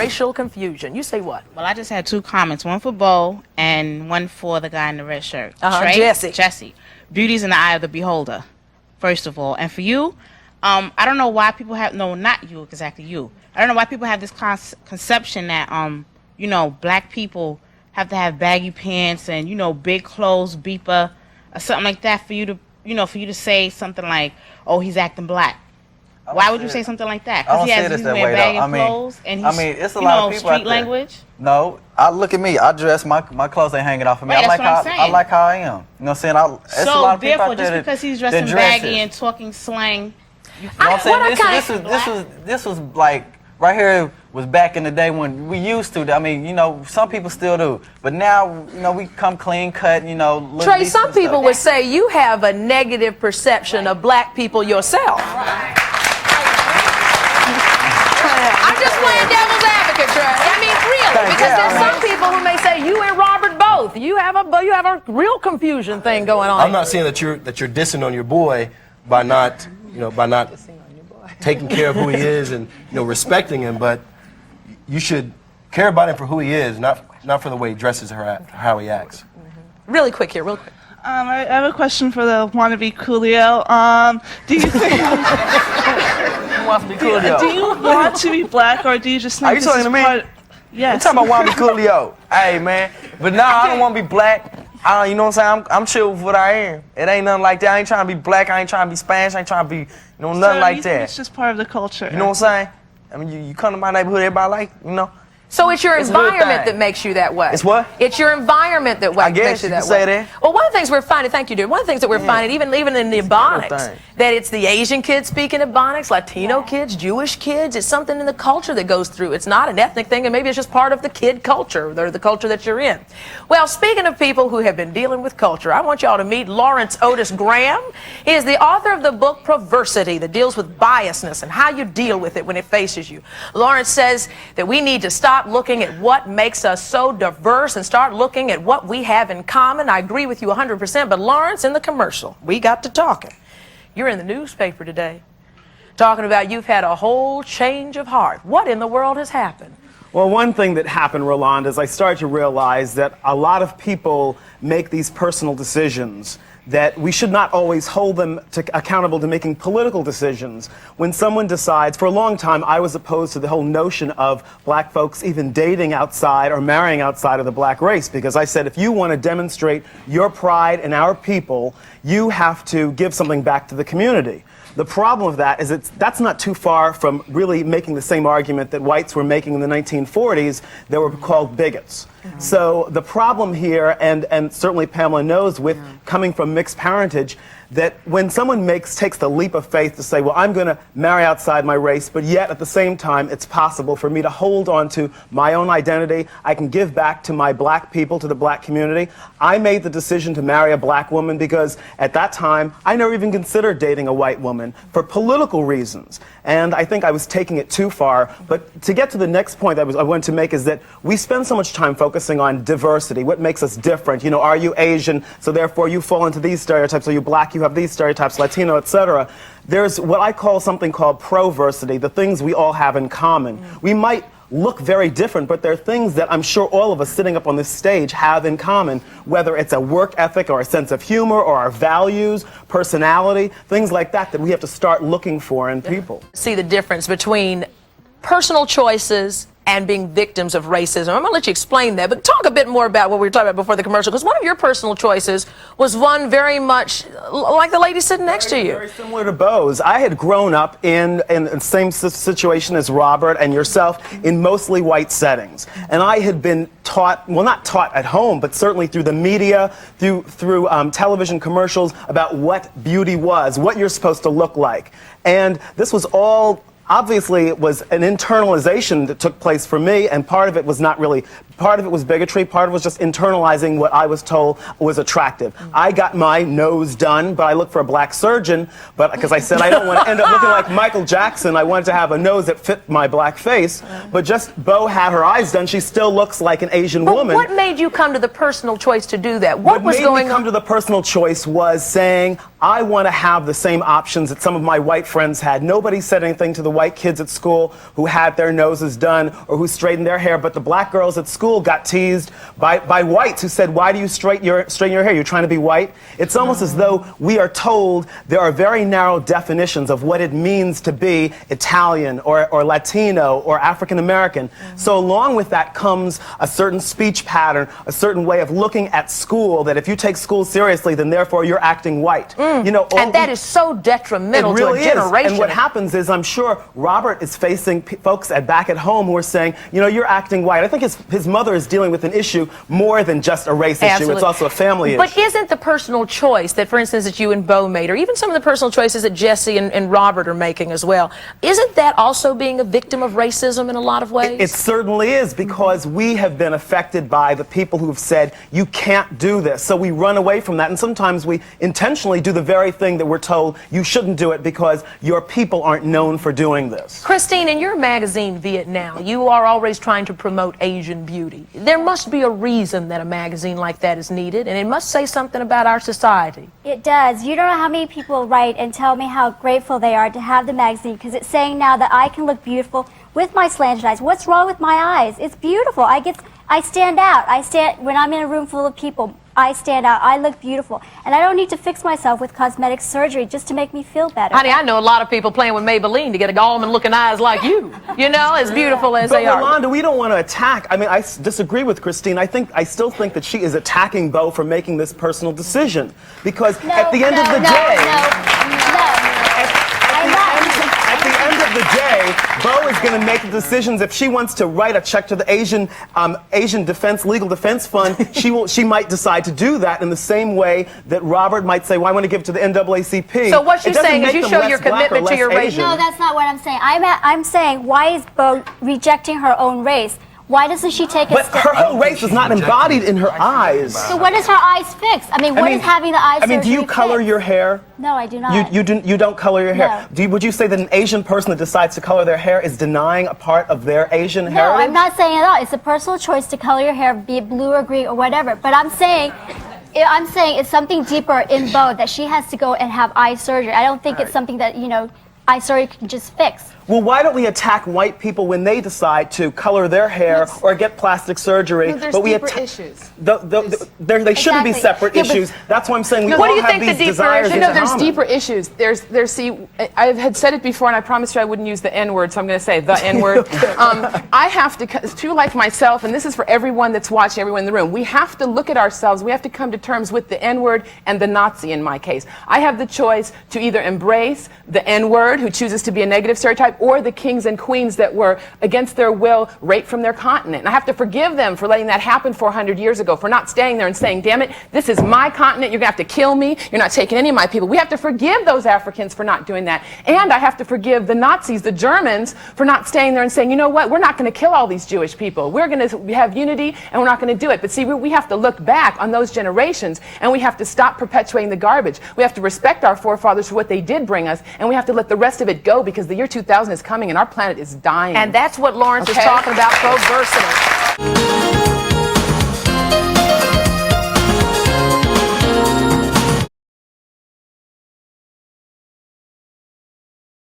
racial confusion. You say what? Well, I just had 2 comments, one for Bo and one for the guy in the red shirt. Trey? Jesse. Beauty's in the eye of the beholder, first of all. And for you, I don't know why people have, no, not you, exactly you. I don't know why people have this conception that, you know, black people have to have baggy pants and, you know, big clothes, beeper, or something like that for you to, you know, for you to say something like, oh, he's acting black. Why would you say something like that? Because he's wearing baggy clothes and he's, it's a lot of people street language. No, look at me. I dress, my clothes ain't hanging off of me. Right, I like how I am. You know what I'm saying? It's a lot of people out there just because he's dressing baggy and talking slang, you know what I'm saying? This was like right here was back in the day when we used to. I mean, you know, some people still do, but now, you know, we come clean cut. You know, Trey, some people would say you have a negative perception of black people yourself. I'm just playing devil's advocate, Trey. I mean, really, because there's some people who may say you and Robert both. You have a real confusion thing going on. I'm not saying that you're dissing on your boy by not, you know, taking care of who he is and, you know, respecting him, but you should care about him for who he is, not for the way he dresses or how he acts. Really quick here, real quick. I have a question for the wannabe Coolio. Do you think do you want to be black, or do you just think Are you talking to me? Yes. I'm talking about wannabe Coolio. Hey, man. But no, I don't want to be black. You know what I'm saying? I'm chill with what I am. It ain't nothing like that. I ain't trying to be black. I ain't trying to be Spanish. I ain't trying to be, you know, nothing like that. It's just part of the culture. You know what I'm saying? I mean, you come to my neighborhood, everybody like, you know. So it's your environment that makes you that way. It's what? It's your environment that makes you that way. Say that. Well, one of the things we're finding, thank you, dude. One of the things that we're finding, even in the Ebonics, that it's the Asian kids speaking Ebonics, Latino kids, Jewish kids. It's something in the culture that goes through. It's not an ethnic thing, and maybe it's just part of the kid culture, or the culture that you're in. Well, speaking of people who have been dealing with culture, I want y'all to meet Lawrence Otis Graham. He is the author of the book Perversity, that deals with biasness and how you deal with it when it faces you. Lawrence says that we need to stop looking at what makes us so diverse and start looking at what we have in common. I agree with you 100%, but Lawrence, in the commercial, we got to talking. You're in the newspaper today talking about you've had a whole change of heart. What in the world has happened? Well, one thing that happened, Rolonda, is I started to realize that a lot of people make these personal decisions that we should not always hold them accountable to making political decisions. When someone decides, for a long time, I was opposed to the whole notion of black folks even dating outside or marrying outside of the black race, because I said, if you want to demonstrate your pride in our people, you have to give something back to the community. The problem of that is that's not too far from really making the same argument that whites were making in the 1940s that were called bigots. So the problem here, and certainly Pamela knows with coming from mixed parentage, that when someone takes the leap of faith to say, well, I'm going to marry outside my race, but yet at the same time it's possible for me to hold on to my own identity. I can give back to my black people, to the black community. I made the decision to marry a black woman because at that time I never even considered dating a white woman for political reasons. And I think I was taking it too far. But to get to the next point I wanted to make is that we spend so much time focusing on diversity, what makes us different. You know, are you Asian, so therefore you fall into these stereotypes? Are you black, you have these stereotypes, Latino, etc. There's what I call something called proversity, the things we all have in common. We might look very different, but there are things that I'm sure all of us sitting up on this stage have in common, whether it's a work ethic or a sense of humor or our values, personality, things like that we have to start looking for in people. See the difference between personal choices and being victims of racism. I'm going to let you explain that, but talk a bit more about what we were talking about before the commercial, because one of your personal choices was one very much like the lady sitting next to you. Very similar to Bo's. I had grown up in the same situation as Robert and yourself in mostly white settings. And I had been taught, well, not taught at home, but certainly through the media, through television commercials about what beauty was, what you're supposed to look like. And this was all, obviously, it was an internalization that took place for me, and part of it was not really Part of it was bigotry, part of it was just internalizing what I was told was attractive. I got my nose done, but I looked for a black surgeon, but because I said I don't want to end up looking like Michael Jackson, I wanted to have a nose that fit my black face. But just Bo had her eyes done, she still looks like an Asian woman. What made you come to the personal choice to do that? What was made going me come on? to the personal choice was saying, I want to have the same options that some of my white friends had. Nobody said anything to the white kids at school who had their noses done or who straightened their hair, but the black girls at school got teased by whites who said, why do you straighten your hair? You're trying to be white? It's almost as though we are told there are very narrow definitions of what it means to be Italian or Latino or African American. So along with that comes a certain speech pattern, a certain way of looking at school, that if you take school seriously, then therefore you're acting white. You know, and that is so detrimental really to a generation. And what happens is, I'm sure Robert is facing folks back at home who are saying, you know, you're acting white. I think his mother is dealing with an issue more than just a race issue. It's also a family issue. But isn't the personal choice that, for instance, that you and Bo made, or even some of the personal choices that Jesse and Robert are making as well, isn't that also being a victim of racism in a lot of ways? It certainly is, because we have been affected by the people who have said, you can't do this. So we run away from that, and sometimes we intentionally do the very thing that we're told you shouldn't do it because your people aren't known for doing this. Christine, in your magazine, Viet Now, you are always trying to promote Asian beauty. There must be a reason that a magazine like that is needed, and it must say something about our society. It does. You don't know how many people write and tell me how grateful they are to have the magazine, because it's saying now that I can look beautiful with my slanted eyes. What's wrong with my eyes? It's beautiful. I stand out. When I'm in a room full of people, I stand out. I look beautiful. And I don't need to fix myself with cosmetic surgery just to make me feel better. Honey, I know a lot of people playing with Maybelline to get a almond-looking eyes like you. You know, as beautiful as they are. But Rolonda, we don't want to attack. I mean, I disagree with Christine. I still think that she is attacking Bo for making this personal decision. Because at the end of the day, Bo is going to make the decisions. If she wants to write a check to the Asian Legal Defense Fund, she might decide to do that in the same way that Robert might say, well, I want to give it to the NAACP. So what you're saying is you show your commitment to your race. No, that's not what I'm saying. I'm saying, why is Bo rejecting her own race? Why doesn't she take a step? But her whole race is not embodied in her eyes. So what does her eyes fix? I mean, what is having the eyes surgery do you color fix? your hair? No, I do not. You don't color your hair. No. Would you say that an Asian person that decides to color their hair is denying a part of their Asian heritage? No, I'm not saying at all. It's a personal choice to color your hair, be it blue or green or whatever. But I'm saying it's something deeper in Bo, that she has to go and have eye surgery. I don't think it's something that, eye surgery can just fix. Well, why don't we attack white people when they decide to color their hair or get plastic surgery? No, there's but we deeper issues. They shouldn't be separate issues. That's why I'm saying we What do all you have think the these deeper desires issues? in No, there's common. deeper issues. See, I had said it before, and I promised you I wouldn't use the N-word, so I'm going to say the N-word. I have to, like myself, and this is for everyone that's watching, everyone in the room, we have to look at ourselves, we have to come to terms with the N-word and the Nazi in my case. I have the choice to either embrace the N-word, who chooses to be a negative stereotype, or the kings and queens that were, against their will, raped from their continent. And I have to forgive them for letting that happen 400 years ago, for not staying there and saying, damn it, this is my continent, you're going to have to kill me, you're not taking any of my people. We have to forgive those Africans for not doing that. And I have to forgive the Nazis, the Germans, for not staying there and saying, you know what, we're not going to kill all these Jewish people. We're going to have unity, and we're not going to do it. But see, we have to look back on those generations, and we have to stop perpetuating the garbage. We have to respect our forefathers for what they did bring us, and we have to let the rest of it go, because the year 2000 is coming, and our planet is dying. And that's what Lawrence is talking about, pro-versity.